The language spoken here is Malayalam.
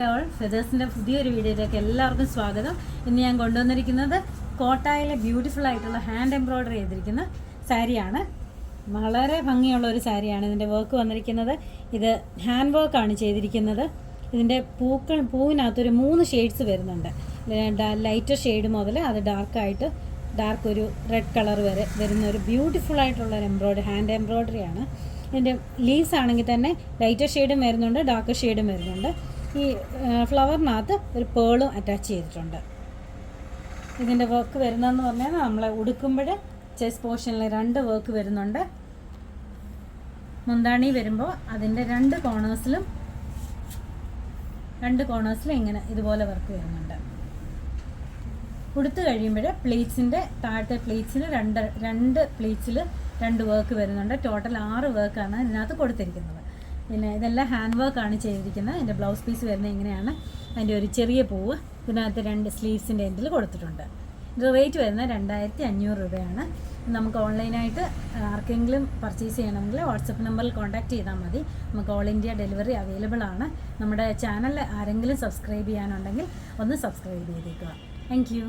ഫെദേഴ്സിൻ്റെ പുതിയൊരു വീഡിയോയിലേക്ക് എല്ലാവർക്കും സ്വാഗതം. ഇന്ന് ഞാൻ കൊണ്ടുവന്നിരിക്കുന്നത് കോട്ടായിലെ ബ്യൂട്ടിഫുൾ ആയിട്ടുള്ള ഹാൻഡ് എംബ്രോയ്ഡറി ചെയ്തിരിക്കുന്ന സാരിയാണ്. വളരെ ഭംഗിയുള്ള ഒരു സാരിയാണ്. ഇതിൻ്റെ വർക്ക് വന്നിരിക്കുന്നത് ഇത് ഹാൻഡ് വർക്കാണ് ചെയ്തിരിക്കുന്നത്. ഇതിൻ്റെ പൂവിനകത്തൊരു 3 ഷെയ്ഡ്സ് വരുന്നുണ്ട്. ലൈറ്റർ ഷെയ്ഡ് മുതൽ അത് ഡാർക്ക് ഒരു റെഡ് കളർ വരെ വരുന്ന ഒരു ബ്യൂട്ടിഫുൾ ആയിട്ടുള്ള ഒരു ഹാൻഡ് എംബ്രോയ്ഡറിയാണ്. ഇതിൻ്റെ ലീവ്സ് ആണെങ്കിൽ തന്നെ ലൈറ്റർ ഷെയ്ഡും വരുന്നുണ്ട്, ഡാർക്ക് ഷെയ്ഡും വരുന്നുണ്ട്. ഈ ഫ്ലവറിനകത്ത് ഒരു പേളും അറ്റാച്ച് ചെയ്തിട്ടുണ്ട്. ഇതിൻ്റെ വർക്ക് വരുന്നതെന്ന് പറഞ്ഞാൽ നമ്മൾ ഉടുക്കുമ്പോൾ ചെസ്റ്റ് പോർഷനിൽ 2 വർക്ക് വരുന്നുണ്ട്. മുന്താണി വരുമ്പോൾ അതിൻ്റെ 2 കോർണേഴ്സിലും ഇങ്ങനെ ഇതുപോലെ വർക്ക് വരുന്നുണ്ട്. ഉടുത്ത് കഴിയുമ്പോൾ പ്ലീറ്റ്സിൻ്റെ താഴത്തെ പ്ലീറ്റ്സിൽ രണ്ട് പ്ലീറ്റ്സിൽ 2 വർക്ക് വരുന്നുണ്ട്. ടോട്ടൽ 6 വർക്കാണ് ഇതിനകത്ത് കൊടുത്തിരിക്കുന്നത്. പിന്നെ ഇതെല്ലാം ഹാൻഡ് വർക്കാണ് ചെയ്തിരിക്കുന്നത്. അതിൻ്റെ ബ്ലൗസ് പീസ് വരുന്നത് ഇങ്ങനെയാണ്. അതിൻ്റെ ഒരു ചെറിയ പൂവ് ഇതിനകത്ത് 2 സ്ലീവ്സിൻ്റെ എൻഡിൽ കൊടുത്തിട്ടുണ്ട്. ഇത് റേറ്റ് വരുന്നത് 2500 രൂപയാണ്. നമുക്ക് ഓൺലൈനായിട്ട് ആർക്കെങ്കിലും പർച്ചേസ് ചെയ്യണമെങ്കിൽ വാട്സപ്പ് നമ്പറിൽ കോൺടാക്റ്റ് ചെയ്താൽ മതി. നമുക്ക് ഓൾ ഇന്ത്യ ഡെലിവറി അവൈലബിൾ ആണ്. നമ്മുടെ ചാനൽ ആരെങ്കിലും സബ്സ്ക്രൈബ് ചെയ്യാനുണ്ടെങ്കിൽ ഒന്ന് സബ്സ്ക്രൈബ് ചെയ്തേക്കുക. Thank you.